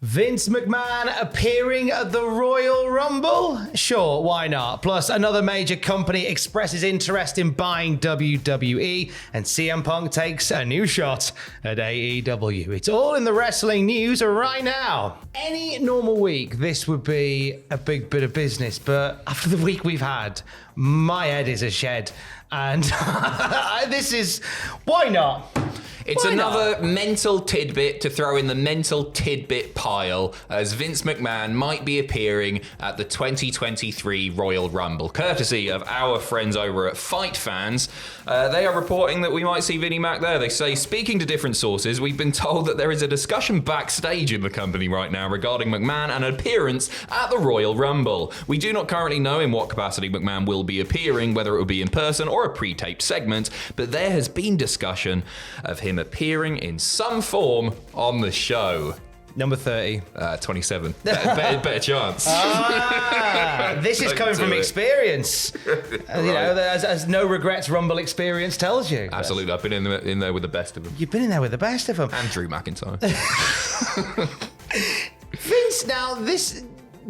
Vince McMahon appearing at the Royal Rumble? Sure, why not? Plus, another major company expresses interest in buying WWE, and CM Punk takes a new shot at AEW. It's all in the wrestling news right now. Any normal week, this would be a big bit of business, but after the week we've had, my head is a shed. And this is, why not? It's another mental tidbit to throw in the mental tidbit pile, as Vince McMahon might be appearing at the 2023 Royal Rumble, courtesy of our friends over at Fight Fans. They are reporting that we might see Vinnie Mac there. They say, speaking to different sources, we've been told that there is a discussion backstage in the company right now regarding McMahon and an appearance at the Royal Rumble. We do not currently know in what capacity McMahon will be appearing, whether it will be in person or a pre-taped segment, but there has been discussion of him appearing in some form on the show. Number 30. 27. Better chance. This is coming from experience. Right. You know, as no regrets Rumble experience tells you. Absolutely. I've been in there with the best of them. You've been in there with the best of them. And Drew McIntyre. Vince, now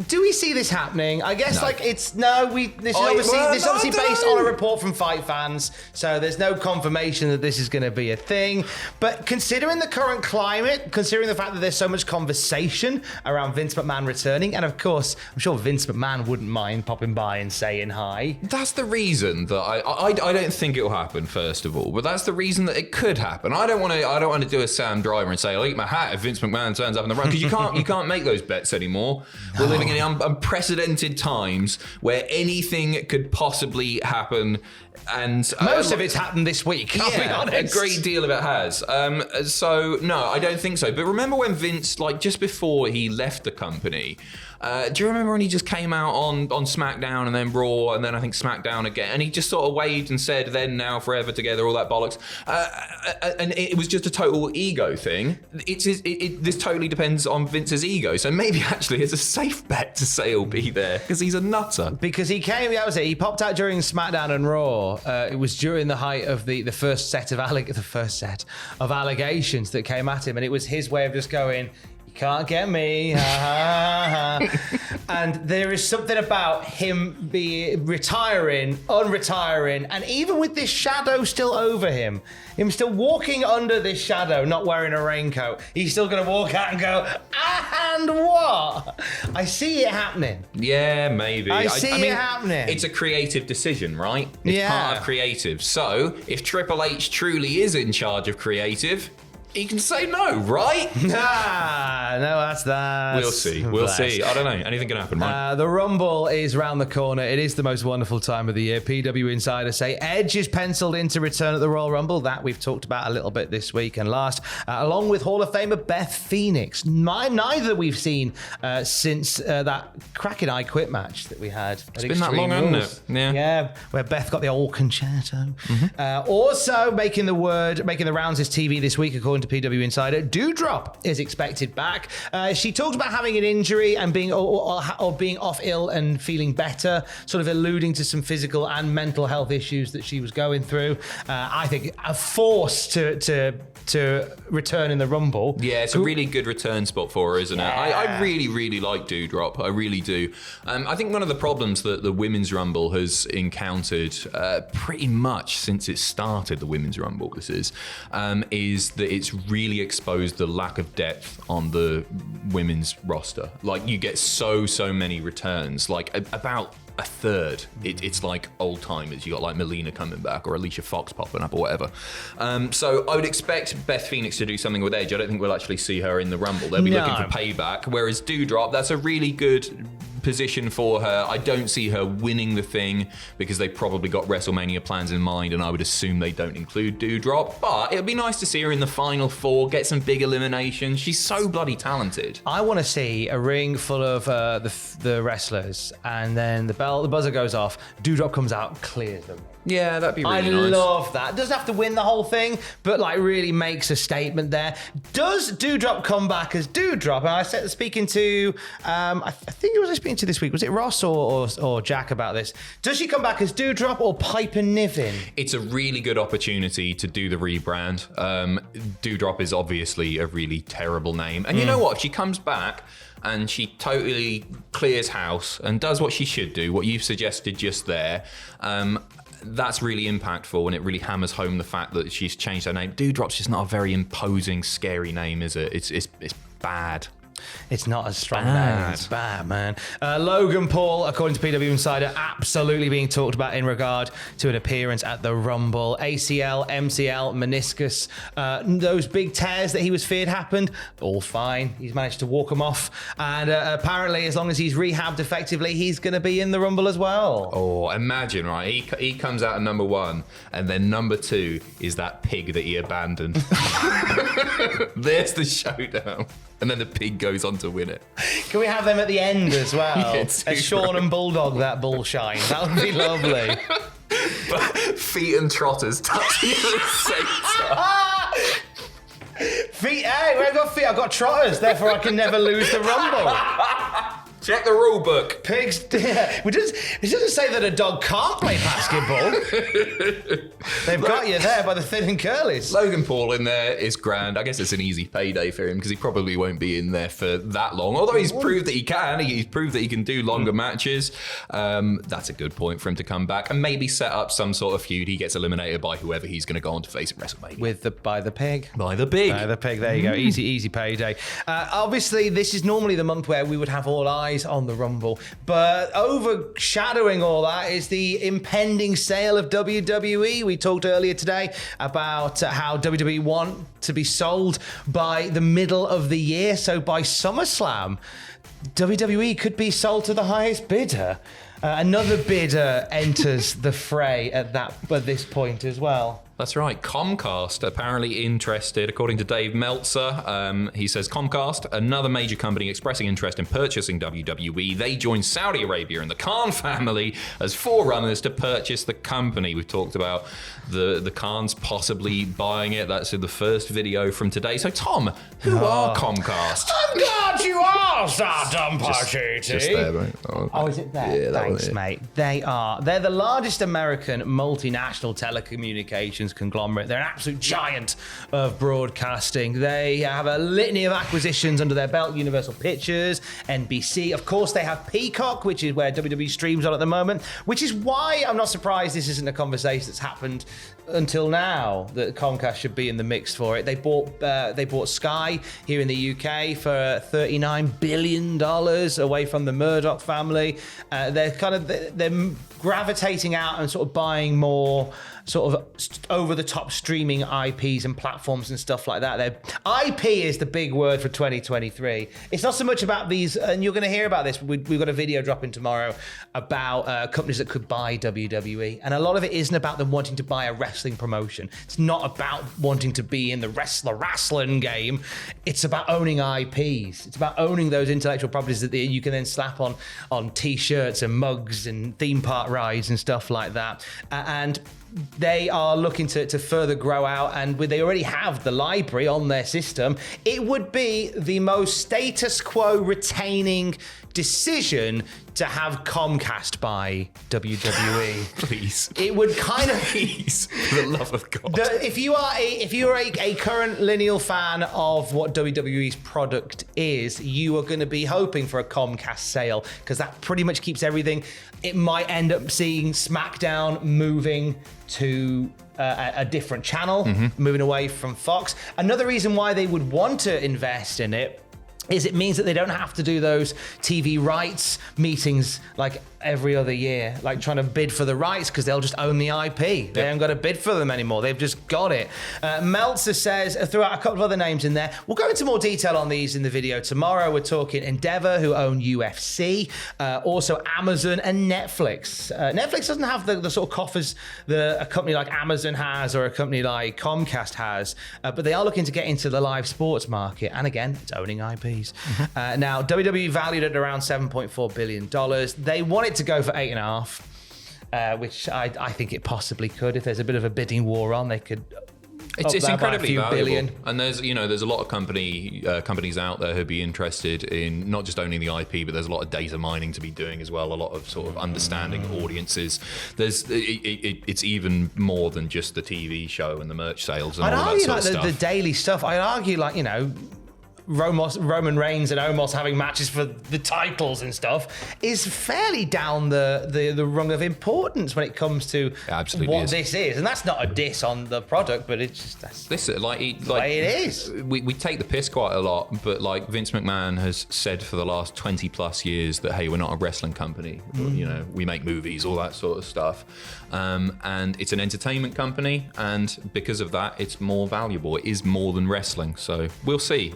do we see this happening? I guess No. this is obviously based on a report from Fight Fans, so there's no confirmation that this is going to be a thing. But considering the current climate, considering the fact that there's so much conversation around Vince McMahon returning, and of course, I'm sure Vince McMahon wouldn't mind popping by and saying hi. That's the reason that I don't think it will happen, first of all, but that's the reason that it could happen. I don't want to do a Sam Driver and say, I'll eat my hat if Vince McMahon turns up in the run, because you can't make those bets anymore. No. We're living in unprecedented times where anything could possibly happen, and most of it's happened this week. I'll be honest. A great deal of it has. So no, I don't think so. But remember when Vince, just before he left the company, do you remember when he just came out on SmackDown and then Raw and then I think SmackDown again, and he just sort of waved and said, "Then, now, forever together," all that bollocks, and it was just a total ego thing. This totally depends on Vince's ego. So maybe actually it's a safe bet to say he'll be there because he's a nutter. Because he came, that was it. He popped out during SmackDown and Raw. It was during the height of the first set of allegations that came at him, and it was his way of just going, "You can't get me." And there is something about him unretiring, and even with this shadow still over him still walking under this shadow, not wearing a raincoat, he's still going to walk out and go, "And what?" I see it happening. Yeah, maybe. I see it happening. It's a creative decision, right? It's part of creative. So if Triple H truly is in charge of creative, he can say no, right? No, that's that. We'll see. We'll see. I don't know. Anything can happen, right? The Rumble is round the corner. It is the most wonderful time of the year. PW insiders say Edge is penciled in to return at the Royal Rumble. That we've talked about a little bit this week and last, along with Hall of Famer Beth Phoenix. Neither we've seen since that cracking I Quit match that we had. It's been that long, hasn't it? Yeah, where Beth got the old concerto. Mm-hmm. Also making the rounds is TV this week, according to PW Insider. Doudrop is expected back. She talked about having an injury and being off ill and feeling better, sort of alluding to some physical and mental health issues that she was going through. I think a force to return in the Rumble. Yeah, it's a really good return spot for her, isn't it? I really, really like Doudrop. I really do. I think one of the problems that the Women's Rumble has encountered pretty much since it started, the Women's Rumble, is that it's really exposed the lack of depth on the women's roster. You get so many returns, about a third. It's like old timers. You got Melina coming back or Alicia Fox popping up or whatever. So I would expect Beth Phoenix to do something with Edge. I don't think we'll actually see her in the Rumble. They'll be looking for payback. Whereas Doudrop, that's a really good position for her. I don't see her winning the thing because they probably got WrestleMania plans in mind, and I would assume they don't include Doudrop, but it'd be nice to see her in the final four, get some big eliminations. She's so bloody talented. I want to see a ring full of the wrestlers, and then the buzzer goes off, Doudrop comes out, clears them. Yeah, that'd be really nice. I love that. Doesn't have to win the whole thing, but really makes a statement there. Does Doudrop come back as Doudrop? And I said, speaking to, I think it was speaking to this week? Was it Ross or Jack about this? Does she come back as Doudrop or Piper Niven? It's a really good opportunity to do the rebrand. Doudrop is obviously a really terrible name. And you know what? If she comes back and she totally clears house and does what she should do, what you've suggested just there, that's really impactful, and it really hammers home the fact that she's changed her name. Doudrop's just not a very imposing, scary name, is it? It's bad. It's not a strong name. It's bad, man. Logan Paul, according to PW Insider, absolutely being talked about in regard to an appearance at the Rumble. ACL, MCL, meniscus, those big tears that he was feared happened, all fine. He's managed to walk them off. And apparently, as long as he's rehabbed effectively, he's going to be in the Rumble as well. Oh, imagine, right? He comes out at number 1, and then number 2 is that pig that he abandoned. There's the showdown. And then the pig goes on to win it. Can we have them at the end as well? Yeah, as Sean and Bulldog, that bull shine. That would be lovely. But feet and trotters touching at the same time. Feet, hey, where have I got feet? I've got trotters, therefore I can never lose the Rumble. Check the rule book. Pigs. It doesn't say that a dog can't play basketball. They've got you there by the thin and curlies. Logan Paul in there is grand. I guess it's an easy payday for him because he probably won't be in there for that long. Although he's proved that he can. He's proved that he can do longer matches. That's a good point for him to come back and maybe set up some sort of feud. He gets eliminated by whoever he's going to go on to face at WrestleMania. By the pig. By the pig. By the pig. There you go. Easy payday. Obviously, this is normally the month where we would have all eyes on the Rumble, but overshadowing all that is the impending sale of WWE. We talked earlier today about how WWE want to be sold by the middle of the year, so by SummerSlam, WWE could be sold to the highest bidder. Another bidder enters the fray at this point as well. That's right. Comcast apparently interested, according to Dave Meltzer. He says Comcast, another major company expressing interest in purchasing WWE. They joined Saudi Arabia and the Khan family as forerunners to purchase the company. We've talked about the Khans possibly buying it. That's in the first video from today. So, Tom, who are Comcast? I'm glad you asked, Adam Pacitti. Just there, mate. Oh, is it there? Yeah, thanks, mate. They're the largest American multinational telecommunications conglomerate. They're an absolute giant of broadcasting. They have a litany of acquisitions under their belt: Universal Pictures, NBC. Of course, they have Peacock, which is where WWE streams on at the moment, which is why I'm not surprised this isn't a conversation that's happened until now, that Comcast should be in the mix for it. They bought Sky here in the UK for $39 billion away from the Murdoch family. They're gravitating out and sort of buying more sort of over-the-top streaming IPs and platforms and stuff like that. IP is the big word for 2023. It's not so much about these, and you're going to hear about this. We've got a video dropping tomorrow about companies that could buy WWE, and a lot of it isn't about them wanting to buy a wrestling promotion. It's not about wanting to be in the wrestling game. It's about owning IPs. It's about owning those intellectual properties that you can then slap on T-shirts and mugs and theme park rides and stuff like that. And they are looking to further grow out, and they already have the library on their system. It would be the most status quo retaining decision to have Comcast buy WWE. Please. It would kind of... Please, for the love of God. If you are a current lineal fan of what WWE's product is, you are going to be hoping for a Comcast sale, because that pretty much keeps everything. It might end up seeing SmackDown moving to a different channel, moving away from Fox. Another reason why they would want to invest in it is it means that they don't have to do those TV rights meetings like every other year, like trying to bid for the rights, because they'll just own the IP. They haven't got to bid for them anymore. They've just got it. Meltzer says, threw out a couple of other names in there. We'll go into more detail on these in the video tomorrow. We're talking Endeavor, who own UFC, also Amazon and Netflix. Netflix doesn't have the sort of coffers that a company like Amazon has or a company like Comcast has, but they are looking to get into the live sports market. And again, it's owning IPs. Now, WWE valued at around $7.4 billion. They want it to go for 8.5, which I think it possibly could. If there's a bit of a bidding war on, they could It's by a incredibly few valuable, billion. and there's a lot of companies out there who'd be interested in not just owning the IP, but there's a lot of data mining to be doing as well. A lot of sort of understanding audiences. It's even more than just the TV show and the merch sales and I'd all that argue sort of stuff. the daily stuff. I'd argue Roman Reigns and Omos having matches for the titles and stuff is fairly down the rung of importance when it comes to this is. And that's not a diss on the product, but it's just the way it is. We take the piss quite a lot, but like Vince McMahon has said for the last 20 plus years that, hey, we're not a wrestling company. We make movies, all that sort of stuff. And it's an entertainment company, and because of that, it's more valuable. It is more than wrestling. So we'll see.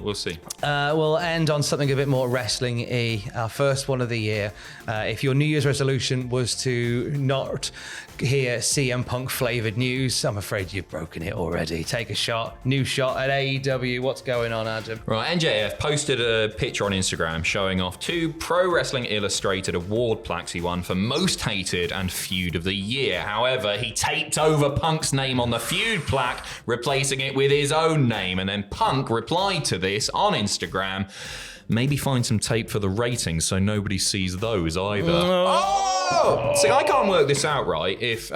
We'll end on something a bit more wrestling-y, our first one of the year. If your New Year's resolution was to not hear CM Punk flavoured news, I'm afraid you've broken it already. Take a new shot at AEW. What's going on, Adam? Right, NJF posted a picture on Instagram showing off 2 Pro Wrestling Illustrated award plaques he won for Most Hated and Feud of the Year. However, he taped over Punk's name on the feud plaque, replacing it with his own name, and then Punk replied to this on Instagram, maybe find some tape for the ratings so nobody sees those either. Oh! See, I can't work this out, right? If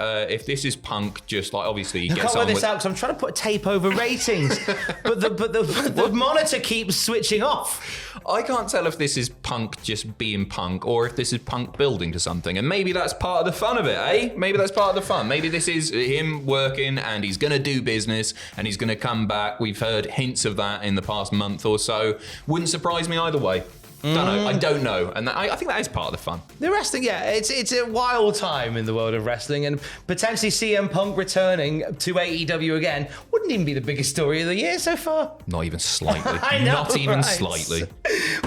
this is Punk, just like obviously he I gets can't on work this with... out because I'm trying to put tape over ratings, but the monitor keeps switching off. I can't tell if this is Punk just being Punk or if this is Punk building to something. And maybe that's part of the fun of it, eh? Maybe that's part of the fun. Maybe this is him working and he's going to do business and he's going to come back. We've heard hints of that in the past month or so. Wouldn't surprise me either way. I don't know. And I think that is part of the fun. The wrestling, it's a wild time in the world of wrestling, and potentially CM Punk returning to AEW again wouldn't even be the biggest story of the year so far. Not even slightly. I know, Not even right? slightly.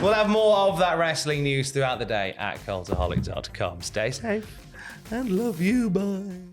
We'll have more of that wrestling news throughout the day at cultaholic.com. Stay safe and love you, bye.